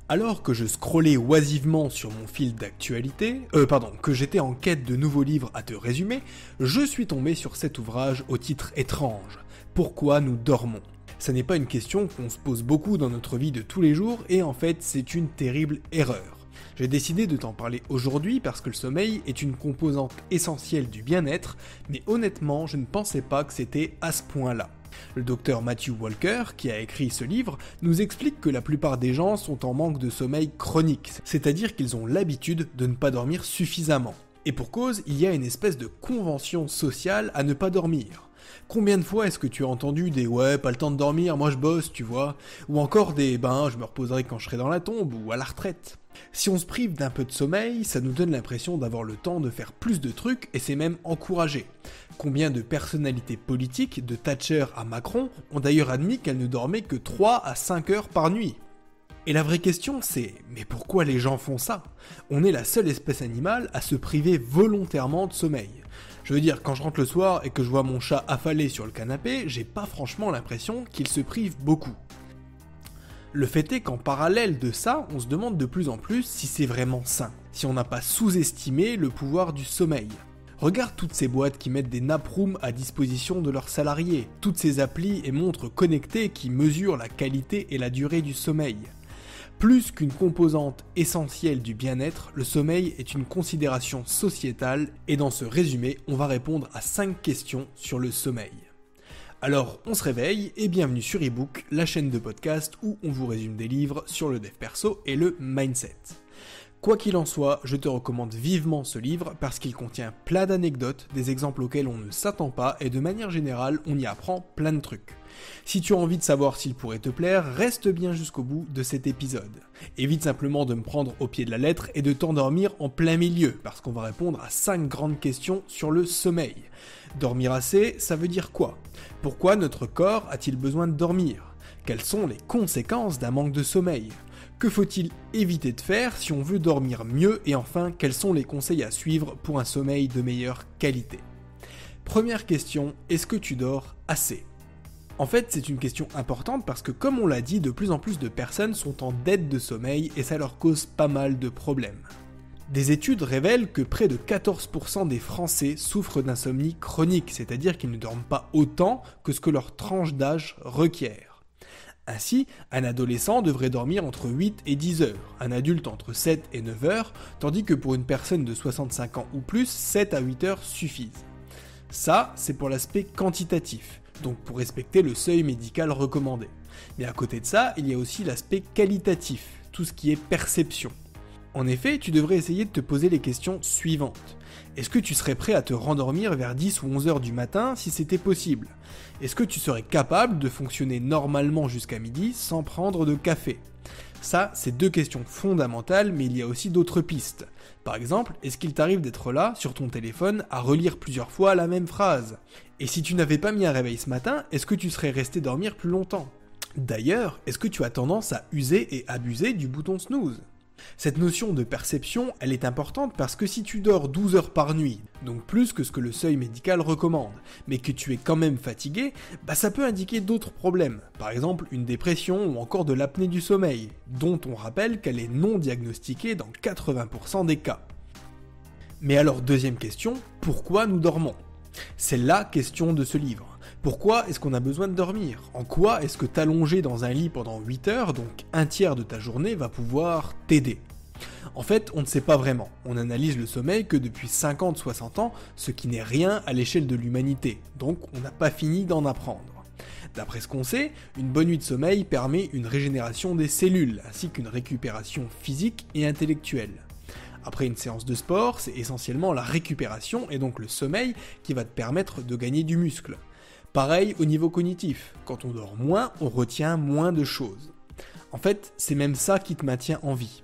Alors que je scrollais oisivement sur mon fil d'actualité, que j'étais en quête de nouveaux livres à te résumer, je suis tombé sur cet ouvrage au titre étrange. Pourquoi nous dormons ? Ça n'est pas une question qu'on se pose beaucoup dans notre vie de tous les jours et en fait c'est une terrible erreur. J'ai décidé de t'en parler aujourd'hui parce que le sommeil est une composante essentielle du bien-être, mais honnêtement je ne pensais pas que c'était à ce point-là. Le docteur Matthew Walker, qui a écrit ce livre, nous explique que la plupart des gens sont en manque de sommeil chronique, c'est-à-dire qu'ils ont l'habitude de ne pas dormir suffisamment. Et pour cause, il y a une espèce de convention sociale à ne pas dormir. Combien de fois est-ce que tu as entendu des « ouais, pas le temps de dormir, moi je bosse, tu vois » ou encore des « ben, je me reposerai quand je serai dans la tombe ou à la retraite ». Si on se prive d'un peu de sommeil, ça nous donne l'impression d'avoir le temps de faire plus de trucs et c'est même encouragé. Combien de personnalités politiques, de Thatcher à Macron, ont d'ailleurs admis qu'elles ne dormaient que 3 à 5 heures par nuit. Et la vraie question c'est, mais pourquoi les gens font ça ? On est la seule espèce animale à se priver volontairement de sommeil. Je veux dire, quand je rentre le soir et que je vois mon chat affalé sur le canapé, j'ai pas franchement l'impression qu'il se prive beaucoup. Le fait est qu'en parallèle de ça, on se demande de plus en plus si c'est vraiment sain, si on n'a pas sous-estimé le pouvoir du sommeil. Regarde toutes ces boîtes qui mettent des naprooms à disposition de leurs salariés, toutes ces applis et montres connectées qui mesurent la qualité et la durée du sommeil. Plus qu'une composante essentielle du bien-être, le sommeil est une considération sociétale et dans ce résumé, on va répondre à 5 questions sur le sommeil. Alors, on se réveille et bienvenue sur eBook, la chaîne de podcast où on vous résume des livres sur le dev perso et le mindset. Quoi qu'il en soit, je te recommande vivement ce livre parce qu'il contient plein d'anecdotes, des exemples auxquels on ne s'attend pas et de manière générale, on y apprend plein de trucs. Si tu as envie de savoir s'il pourrait te plaire, reste bien jusqu'au bout de cet épisode. Évite simplement de me prendre au pied de la lettre et de t'endormir en plein milieu, parce qu'on va répondre à 5 grandes questions sur le sommeil. Dormir assez, ça veut dire quoi ? Pourquoi notre corps a-t-il besoin de dormir ? Quelles sont les conséquences d'un manque de sommeil ? Que faut-il éviter de faire si on veut dormir mieux ? Et enfin, quels sont les conseils à suivre pour un sommeil de meilleure qualité ? Première question, est-ce que tu dors assez ? En fait, c'est une question importante parce que, comme on l'a dit, de plus en plus de personnes sont en dette de sommeil et ça leur cause pas mal de problèmes. Des études révèlent que près de 14% des Français souffrent d'insomnie chronique, c'est-à-dire qu'ils ne dorment pas autant que ce que leur tranche d'âge requiert. Ainsi, un adolescent devrait dormir entre 8 et 10 heures, un adulte entre 7 et 9 heures, tandis que pour une personne de 65 ans ou plus, 7 à 8 heures suffisent. Ça, c'est pour l'aspect quantitatif, donc pour respecter le seuil médical recommandé. Mais à côté de ça, il y a aussi l'aspect qualitatif, tout ce qui est perception. En effet, tu devrais essayer de te poser les questions suivantes. Est-ce que tu serais prêt à te rendormir vers 10 ou 11 heures du matin si c'était possible ? Est-ce que tu serais capable de fonctionner normalement jusqu'à midi sans prendre de café ? Ça, c'est 2 questions fondamentales, mais il y a aussi d'autres pistes. Par exemple, est-ce qu'il t'arrive d'être là, sur ton téléphone, à relire plusieurs fois la même phrase ? Et si tu n'avais pas mis un réveil ce matin, est-ce que tu serais resté dormir plus longtemps ? D'ailleurs, est-ce que tu as tendance à user et abuser du bouton snooze ? Cette notion de perception, elle est importante parce que si tu dors 12 heures par nuit, donc plus que ce que le seuil médical recommande, mais que tu es quand même fatigué, ça peut indiquer d'autres problèmes, par exemple une dépression ou encore de l'apnée du sommeil, dont on rappelle qu'elle est non diagnostiquée dans 80% des cas. Mais alors deuxième question, pourquoi nous dormons ? C'est la question de ce livre. Pourquoi est-ce qu'on a besoin de dormir ? En quoi est-ce que t'allonger dans un lit pendant 8 heures, donc un tiers de ta journée, va pouvoir t'aider ? En fait, on ne sait pas vraiment. On analyse le sommeil que depuis 50-60 ans, ce qui n'est rien à l'échelle de l'humanité, donc on n'a pas fini d'en apprendre. D'après ce qu'on sait, une bonne nuit de sommeil permet une régénération des cellules, ainsi qu'une récupération physique et intellectuelle. Après une séance de sport, c'est essentiellement la récupération et donc le sommeil qui va te permettre de gagner du muscle. Pareil au niveau cognitif, quand on dort moins, on retient moins de choses. En fait, c'est même ça qui te maintient en vie.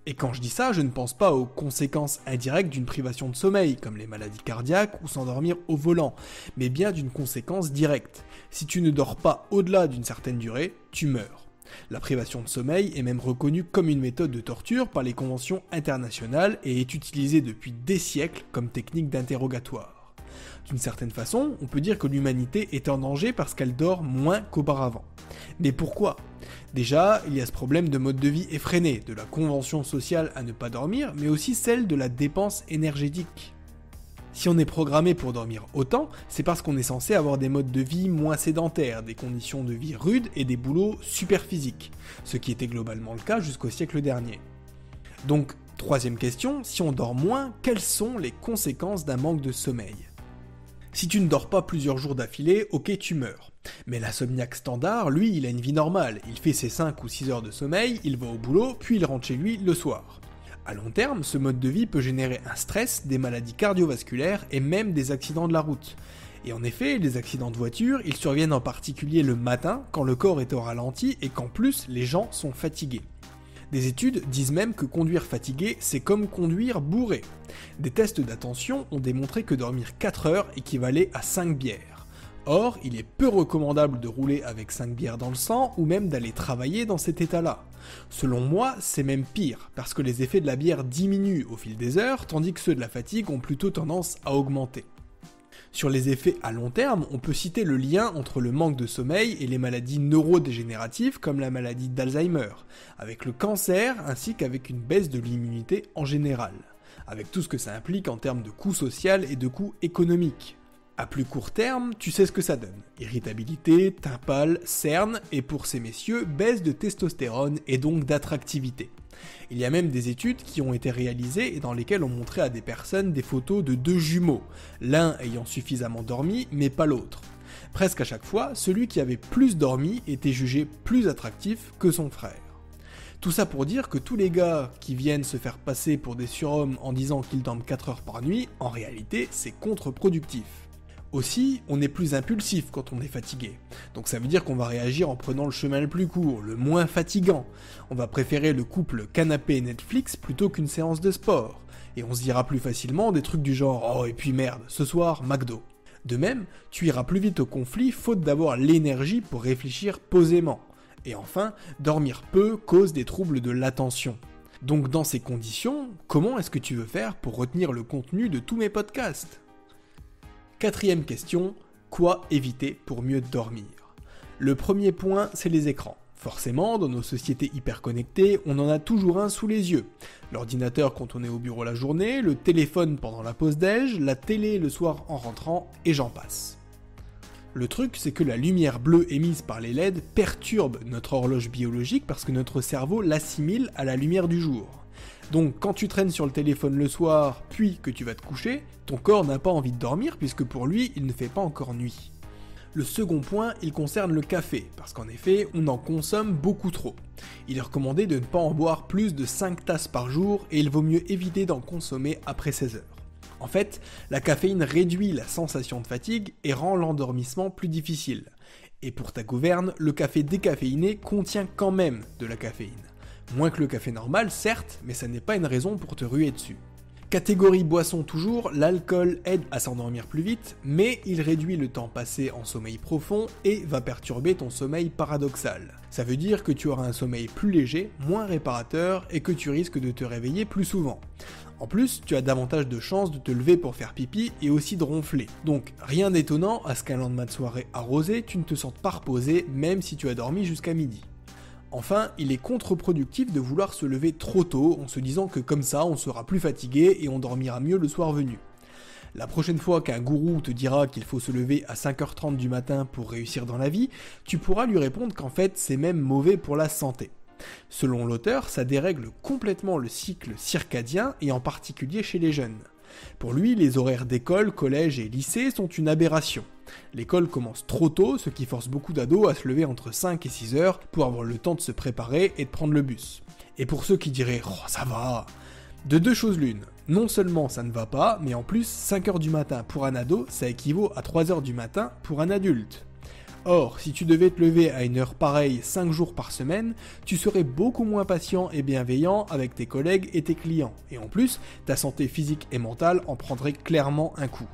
Et quand je dis ça, je ne pense pas aux conséquences indirectes d'une privation de sommeil, comme les maladies cardiaques ou s'endormir au volant, mais bien d'une conséquence directe. Si tu ne dors pas au-delà d'une certaine durée, tu meurs. La privation de sommeil est même reconnue comme une méthode de torture par les conventions internationales et est utilisée depuis des siècles comme technique d'interrogatoire. D'une certaine façon, on peut dire que l'humanité est en danger parce qu'elle dort moins qu'auparavant. Mais pourquoi ? Déjà, il y a ce problème de mode de vie effréné, de la convention sociale à ne pas dormir, mais aussi celle de la dépense énergétique. Si on est programmé pour dormir autant, c'est parce qu'on est censé avoir des modes de vie moins sédentaires, des conditions de vie rudes et des boulots super physiques, ce qui était globalement le cas jusqu'au siècle dernier. Donc, troisième question, si on dort moins, quelles sont les conséquences d'un manque de sommeil ? Si tu ne dors pas plusieurs jours d'affilée, ok tu meurs. Mais l'insomniaque standard, lui, il a une vie normale, il fait ses 5 ou 6 heures de sommeil, il va au boulot, puis il rentre chez lui le soir. À long terme, ce mode de vie peut générer un stress, des maladies cardiovasculaires et même des accidents de la route. Et en effet, les accidents de voiture, ils surviennent en particulier le matin, quand le corps est au ralenti et qu'en plus les gens sont fatigués. Des études disent même que conduire fatigué, c'est comme conduire bourré. Des tests d'attention ont démontré que dormir 4 heures équivalait à 5 bières. Or, il est peu recommandable de rouler avec 5 bières dans le sang ou même d'aller travailler dans cet état-là. Selon moi, c'est même pire, parce que les effets de la bière diminuent au fil des heures, tandis que ceux de la fatigue ont plutôt tendance à augmenter. Sur les effets à long terme, on peut citer le lien entre le manque de sommeil et les maladies neurodégénératives comme la maladie d'Alzheimer, avec le cancer ainsi qu'avec une baisse de l'immunité en général, avec tout ce que ça implique en termes de coût social et de coût économique. À plus court terme, tu sais ce que ça donne. Irritabilité, teint pâle, cernes et pour ces messieurs, baisse de testostérone et donc d'attractivité. Il y a même des études qui ont été réalisées et dans lesquelles on montrait à des personnes des photos de 2 jumeaux, l'un ayant suffisamment dormi mais pas l'autre. Presque à chaque fois, celui qui avait plus dormi était jugé plus attractif que son frère. Tout ça pour dire que tous les gars qui viennent se faire passer pour des surhommes en disant qu'ils dorment 4 heures par nuit, en réalité c'est contre-productif. Aussi, on est plus impulsif quand on est fatigué. Donc ça veut dire qu'on va réagir en prenant le chemin le plus court, le moins fatigant. On va préférer le couple canapé Netflix plutôt qu'une séance de sport. Et on se dira plus facilement des trucs du genre « Oh et puis merde, ce soir, McDo ». De même, tu iras plus vite au conflit faute d'avoir l'énergie pour réfléchir posément. Et enfin, dormir peu cause des troubles de l'attention. Donc dans ces conditions, comment est-ce que tu veux faire pour retenir le contenu de tous mes podcasts ? Quatrième question, quoi éviter pour mieux dormir ? Le premier point, c'est les écrans. Forcément, dans nos sociétés hyper connectées, on en a toujours un sous les yeux. L'ordinateur quand on est au bureau la journée, le téléphone pendant la pause déj, la télé le soir en rentrant, et j'en passe. Le truc, c'est que la lumière bleue émise par les LED perturbe notre horloge biologique parce que notre cerveau l'assimile à la lumière du jour. Donc quand tu traînes sur le téléphone le soir, puis que tu vas te coucher, ton corps n'a pas envie de dormir puisque pour lui, il ne fait pas encore nuit. Le second point, il concerne le café, parce qu'en effet, on en consomme beaucoup trop. Il est recommandé de ne pas en boire plus de 5 tasses par jour et il vaut mieux éviter d'en consommer après 16 heures. En fait, la caféine réduit la sensation de fatigue et rend l'endormissement plus difficile. Et pour ta gouverne, le café décaféiné contient quand même de la caféine. Moins que le café normal, certes, mais ça n'est pas une raison pour te ruer dessus. Catégorie boisson toujours, l'alcool aide à s'endormir plus vite, mais il réduit le temps passé en sommeil profond et va perturber ton sommeil paradoxal. Ça veut dire que tu auras un sommeil plus léger, moins réparateur et que tu risques de te réveiller plus souvent. En plus, tu as davantage de chances de te lever pour faire pipi et aussi de ronfler. Donc rien d'étonnant à ce qu'un lendemain de soirée arrosé, tu ne te sentes pas reposé même si tu as dormi jusqu'à midi. Enfin, il est contre-productif de vouloir se lever trop tôt en se disant que comme ça on sera plus fatigué et on dormira mieux le soir venu. La prochaine fois qu'un gourou te dira qu'il faut se lever à 5h30 du matin pour réussir dans la vie, tu pourras lui répondre qu'en fait c'est même mauvais pour la santé. Selon l'auteur, ça dérègle complètement le cycle circadien et en particulier chez les jeunes. Pour lui, les horaires d'école, collège et lycée sont une aberration. L'école commence trop tôt, ce qui force beaucoup d'ados à se lever entre 5 et 6 heures pour avoir le temps de se préparer et de prendre le bus. Et pour ceux qui diraient « Oh, ça va !» De deux choses l'une, non seulement ça ne va pas, mais en plus 5h du matin pour un ado, ça équivaut à 3h du matin pour un adulte. Or, si tu devais te lever à une heure pareille 5 jours par semaine, tu serais beaucoup moins patient et bienveillant avec tes collègues et tes clients. Et en plus, ta santé physique et mentale en prendrait clairement un coup.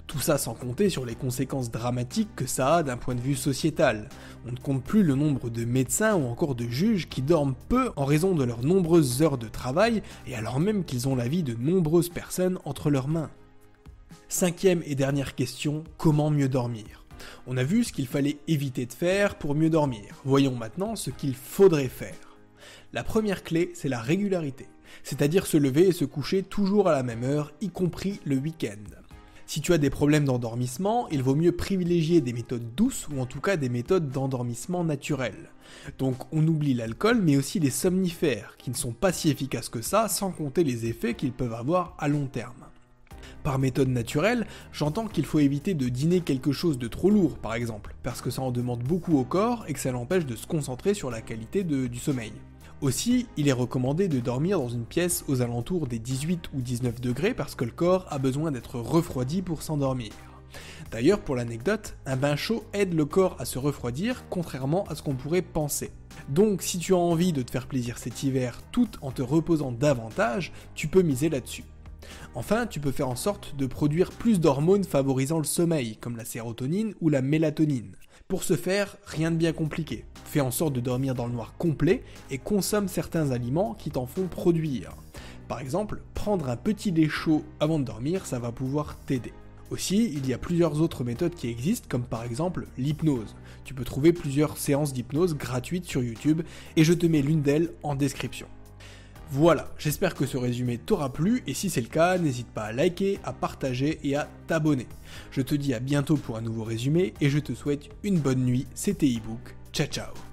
Tout ça sans compter sur les conséquences dramatiques que ça a d'un point de vue sociétal. On ne compte plus le nombre de médecins ou encore de juges qui dorment peu en raison de leurs nombreuses heures de travail et alors même qu'ils ont la vie de nombreuses personnes entre leurs mains. 5e et dernière question, comment mieux dormir? On a vu ce qu'il fallait éviter de faire pour mieux dormir. Voyons maintenant ce qu'il faudrait faire. La première clé, c'est la régularité, c'est-à-dire se lever et se coucher toujours à la même heure, y compris le week-end. Si tu as des problèmes d'endormissement, il vaut mieux privilégier des méthodes douces ou en tout cas des méthodes d'endormissement naturelles. Donc on oublie l'alcool mais aussi les somnifères, qui ne sont pas si efficaces que ça, sans compter les effets qu'ils peuvent avoir à long terme. Par méthode naturelle, j'entends qu'il faut éviter de dîner quelque chose de trop lourd par exemple, parce que ça en demande beaucoup au corps et que ça l'empêche de se concentrer sur la qualité du sommeil. Aussi, il est recommandé de dormir dans une pièce aux alentours des 18 ou 19 degrés parce que le corps a besoin d'être refroidi pour s'endormir. D'ailleurs, pour l'anecdote, un bain chaud aide le corps à se refroidir, contrairement à ce qu'on pourrait penser. Donc si tu as envie de te faire plaisir cet hiver tout en te reposant davantage, tu peux miser là-dessus. Enfin, tu peux faire en sorte de produire plus d'hormones favorisant le sommeil, comme la sérotonine ou la mélatonine. Pour ce faire, rien de bien compliqué. Fais en sorte de dormir dans le noir complet et consomme certains aliments qui t'en font produire. Par exemple, prendre un petit lait chaud avant de dormir, ça va pouvoir t'aider. Aussi, il y a plusieurs autres méthodes qui existent, comme par exemple l'hypnose. Tu peux trouver plusieurs séances d'hypnose gratuites sur YouTube, et je te mets l'une d'elles en description. Voilà, j'espère que ce résumé t'aura plu, et si c'est le cas, n'hésite pas à liker, à partager et à t'abonner. Je te dis à bientôt pour un nouveau résumé, et je te souhaite une bonne nuit, c'était ebook, ciao ciao.